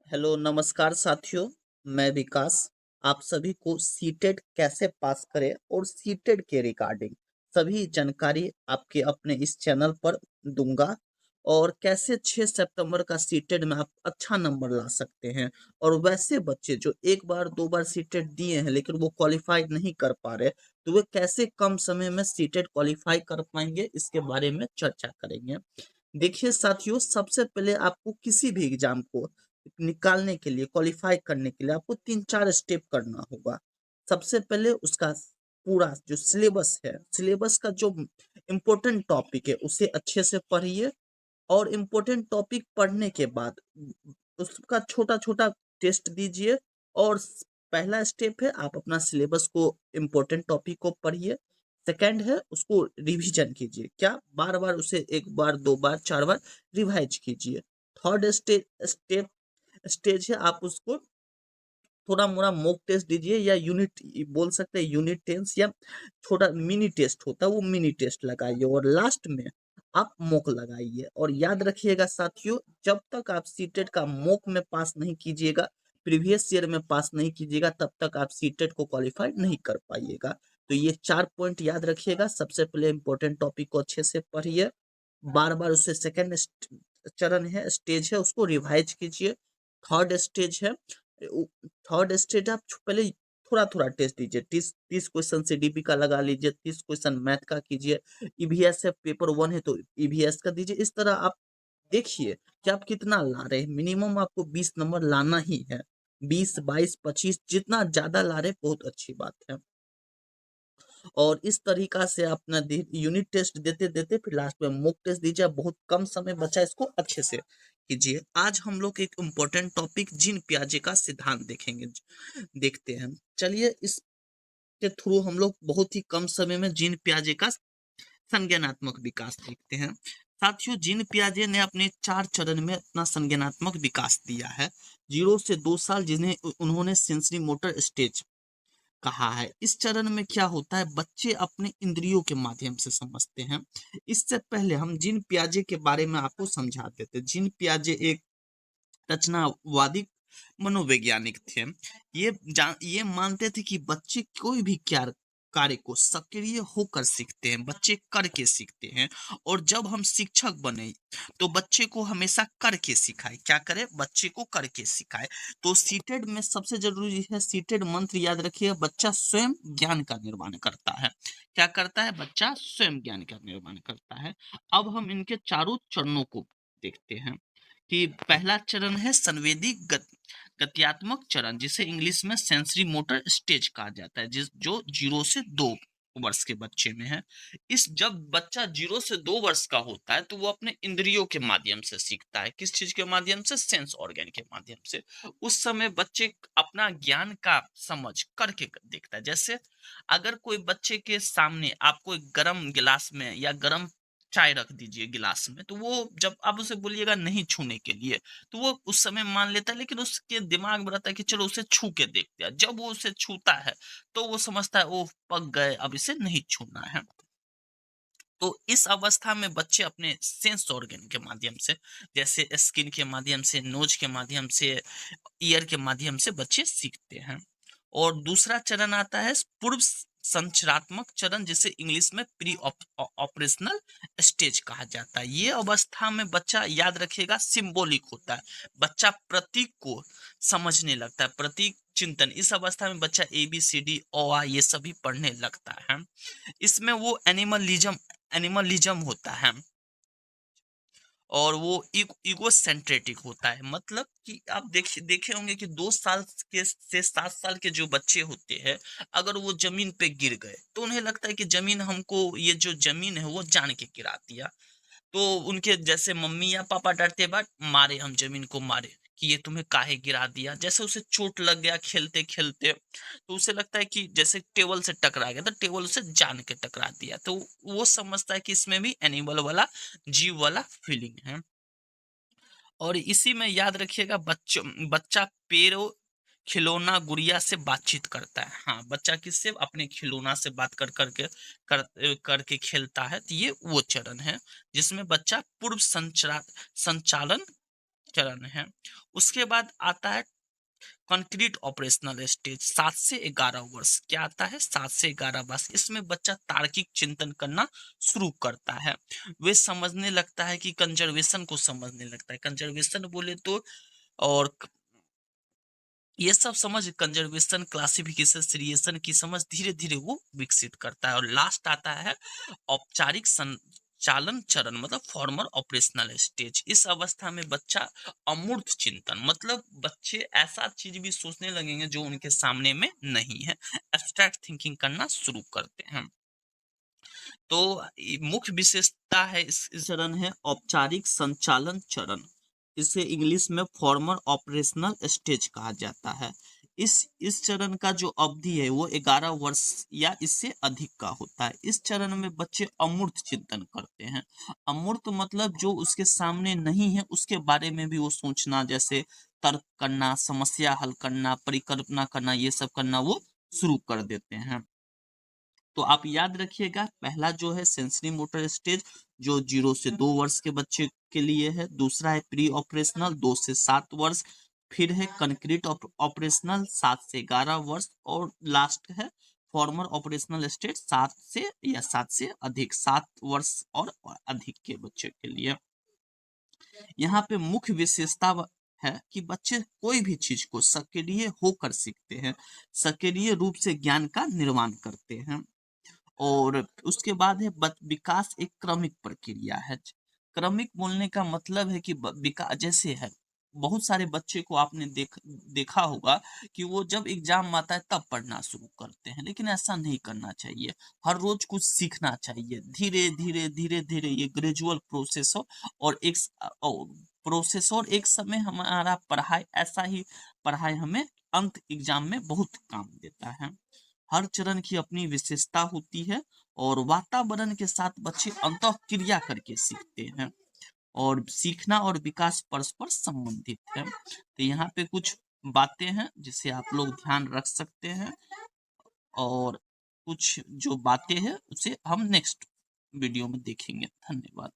Hello नमस्कार साथियों। मैं विकास आप सभी को सीटेट कैसे पास करें और सीटेट के रिगार्डिंग सभी जानकारी आपके अपने इस चैनल पर दूंगा। और कैसे 6 सितंबर का सीटेट में आप अच्छा नंबर ला सकते हैं। और वैसे बच्चे जो एक बार दो बार सीटेट दिए हैं लेकिन वो क्वालिफाई नहीं कर पा रहे, तो वे कैसे कम समय में सीटेट क्वालिफाई कर पाएंगे, इसके बारे में चर्चा करेंगे। देखिए साथियों, सबसे पहले आपको किसी भी एग्जाम को निकालने के लिए, क्वालिफाई करने के लिए आपको 3-4 स्टेप करना होगा। सबसे पहले उसका पूरा जो सिलेबस है, सिलेबस का जो इम्पोर्टेंट टॉपिक है उसे अच्छे से पढ़िए। और इम्पोर्टेंट टॉपिक पढ़ने के बाद उसका छोटा-छोटा टेस्ट दीजिए। और पहला स्टेप है आप अपना सिलेबस को, इम्पोर्टेंट टॉपिक को पढ़िए। सेकंड है उसको रिवीजन कीजिए, क्या बार-बार उसे 1 बार, 2 बार, 4 बार रिवाइज कीजिए। थर्ड स्टेज है आप उसको थोड़ा-मोड़ा मॉक टेस्ट दीजिए, या यूनिट बोल सकते हैं, यूनिट टेस्ट या छोटा मिनी टेस्ट होता है वो मिनी टेस्ट लगाइए। और लास्ट में आप मॉक लगाइए। और याद रखिएगा साथियों, जब तक आप सीटेट का मॉक में पास नहीं कीजिएगा, प्रीवियस ईयर में पास नहीं कीजिएगा, तब तक आप सीटेट को क्वालिफाई नहीं कर पाइएगा। तो ये 4 पॉइंट याद रखिएगा। सबसे पहले इंपॉर्टेंट टॉपिक को अच्छे से पढ़िए, बार-बार उसे सेकंड चरण है, स्टेज है, उसको रिवाइज कीजिए। थर्ड स्टेज है, थर्ड स्टेज आप पहले थोड़ा-थोड़ा टेस्ट दीजिए। 30 क्वेश्चन से डीपी का लगा लीजिए, 30 क्वेश्चन मैथ का कीजिए। ईवीएस है, पेपर 1 है तो ईवीएस का दीजिए। इस तरह आप देखिए कि आप कितना ला रहे हैं। मिनिमम आपको 20 नंबर लाना ही है। 20, 22, 25 जितना ज़्यादा ला रहे हैं बहुत अच्छी बात है। और इस तरीका से अपना यूनिट टेस्ट देते-देते फिर लास्ट में मॉक टेस्ट दीजिए। बहुत कम समय बचा, इसको अच्छे से कीजिए। आज हम लोग एक इम्पोर्टेंट टॉपिक जीन पियाजे का सिद्धांत देखेंगे, देखते हैं। चलिए, इसके थ्रू हम लोग बहुत ही कम समय में जीन पियाजे का संज्ञानात्मक विकास देखते हैं। साथियों, जीन पियाजे ने अपने 4 चरण में अपना संज्ञानात्मक विकास दिया है। 0 से 2 साल, जिन्हें उन्होंने सेंसरी मोटर स्टेज कहा है। इस चरण में क्या होता है, बच्चे अपने इंद्रियों के माध्यम से समझते हैं। इससे पहले हम जीन पियाजे के बारे में आपको समझा देते। जीन पियाजे एक रचनावादी मनोवैज्ञानिक थे। ये मानते थे कि बच्चे कोई भी कार्य को सक्रिय होकर सीखते हैं, बच्चे करके सीखते हैं। और जब हम शिक्षक बने तो बच्चे को हमेशा करके सिखाए। क्या करे, बच्चे को करके सिखाए। तो सीटेड में सबसे जरूरी है, सीटेड मंत्र याद रखिए, बच्चा स्वयं ज्ञान का निर्माण करता है। क्या करता है, बच्चा स्वयं ज्ञान का निर्माण करता है। अब हम इनके चारों चरणों को देखते हैं कि पहला चरण है संवेदी गत्यात्मक चरण, जिसे इंग्लिश में सेंसरी मोटर स्टेज कहा जाता है, जिस जो 0 से 2 वर्ष के बच्चे में है। इस जब बच्चा 0 से 2 वर्ष का होता है तो वो अपने इंद्रियों के माध्यम से सीखता है। किस चीज के माध्यम से, सेंस ऑर्गन के माध्यम से। उस समय बच्चे अपना ज्ञान का समझ करके देखता है। जैसे अगर कोई बच्चे के सामने आपको एक गर्म गिलास में या गर्म चाय रख दीजिए गिलास में, तो वो जब आप उसे बोलिएगा नहीं छूने के लिए, तो वो उस समय मान लेता है। लेकिन उसके दिमाग में रहता है कि चलो उसे छू के देखते हैं। जब वो उसे छूता है तो वो समझता है ओ पक गए, अब इसे नहीं छूना है। तो इस अवस्था में बच्चे अपने सेंस ऑर्गन के माध्यम से, जैसे स्किन के माध्यम से, नोज के माध्यम से, ईयर के माध्यम से बच्चे सीखते हैं। और दूसरा चरण आता है पूर्व संचरात्मक चरण, जिसे इंग्लिश में प्री ऑपरेशनल स्टेज कहा जाता है। ये अवस्था में बच्चा, याद रखिएगा, सिंबॉलिक होता है। बच्चा प्रतीक को समझने लगता है, प्रतीक चिंतन। इस अवस्था में बच्चा ABCD ओ आ ये सभी पढ़ने लगता है। इसमें वो एनिमलिज्म होता है। और वो ईगो सेंट्रेटिक होता है। मतलब कि आप देखे होंगे कि 2 साल के से 7 साल के जो बच्चे होते हैं, अगर वो जमीन पे गिर गए तो उन्हें लगता है कि जमीन हमको, ये जो जमीन है वो जान के गिरा दिया। तो उनके जैसे मम्मी या पापा डरते बाद मारे, हम जमीन को मारे कि ये तुम्हें काहे गिरा दिया। जैसे उसे चोट लग गया खेलते खेलते, तो उसे लगता है कि जैसे टेबल से टकरा गया, तो टेबल उसे जान के टकरा दिया। तो वो समझता है कि इसमें भी एनिमल वाला, जीव वाला फीलिंग है। और इसी में याद रखिएगा, बच्चा पेड़ों, खिलौना, गुड़िया से बातचीत करता है। हाँ, बच्चा किससे, अपने खिलौना से बात करके खेलता है। तो ये वो चरण है जिसमें बच्चा पूर्व संचालन चरण है। उसके बाद आता है कंक्रीट ऑपरेशनल स्टेज, 7 से 11 वर्ष। क्या आता है? 7 से 11 वर्ष। इसमें बच्चा तार्किक चिंतन करना शुरू करता है। वे समझने लगता है कि कंजर्वेशन को समझने लगता है। कंजर्वेशन बोले तो और ये सब समझ, कंजर्वेशन, क्लासिफिकेशन, सीरिएशन की समझ धीरे धीरे वो विकसित करता है। और लास्ट आता है औपचारिक संचालन चरण, मतलब फॉर्मल ऑपरेशनल स्टेज। इस अवस्था में बच्चा अमूर्त चिंतन, मतलब बच्चे ऐसा चीज भी सोचने लगेंगे जो उनके सामने में नहीं है, एब्स्ट्रैक्ट थिंकिंग करना शुरू करते हैं। तो मुख्य विशेषता है इस चरण है औपचारिक संचालन चरण। इसे इंग्लिश में फॉर्मल ऑपरेशनल स्टेज कहा जाता है। इस चरण का जो अवधि है वो 11 वर्ष या इससे अधिक का होता है। इस चरण में बच्चे अमूर्त चिंतन करते हैं। अमूर्त मतलब जो उसके सामने नहीं है उसके बारे में भी वो सोचना, जैसे तर्क करना, समस्या हल करना, परिकल्पना करना, ये सब करना वो शुरू कर देते हैं। तो आप याद रखिएगा, पहला जो है सेंसरी मोटर स्टेज जो 0 से 2 वर्ष के बच्चे के लिए है। दूसरा है प्री ऑपरेशनल 2 से 7 वर्ष। फिर है कंक्रीट ऑपरेशनल 7 से 11 वर्ष। और लास्ट है फॉर्मल ऑपरेशनल स्टेज 7 से अधिक, 7 वर्ष और अधिक के बच्चे के लिए। यहाँ पे मुख्य विशेषता है कि बच्चे कोई भी चीज को सक्रिय होकर सीखते हैं, सक्रिय रूप से ज्ञान का निर्माण करते हैं। और उसके बाद है विकास एक क्रमिक प्रक्रिया है। क्रमिक बोलने का मतलब है कि विकास जैसे है, बहुत सारे बच्चे को आपने देखा होगा कि वो जब एग्जाम आता है तब पढ़ना शुरू करते हैं, लेकिन ऐसा नहीं करना चाहिए। हर रोज कुछ सीखना चाहिए, धीरे धीरे धीरे धीरे, ये ग्रेजुअल प्रोसेस हो। और एक प्रोसेस, और एक समय हमारा पढ़ाई ऐसा ही, पढ़ाई हमें अंत एग्जाम में बहुत काम देता है। हर चरण की अपनी विशेषता होती है और वातावरण के साथ बच्चे अंतःक्रिया करके सीखते हैं। और सीखना और विकास परस्पर संबंधित है। तो यहाँ पे कुछ बातें हैं जिसे आप लोग ध्यान रख सकते हैं। और कुछ जो बातें हैं उसे हम नेक्स्ट वीडियो में देखेंगे। धन्यवाद।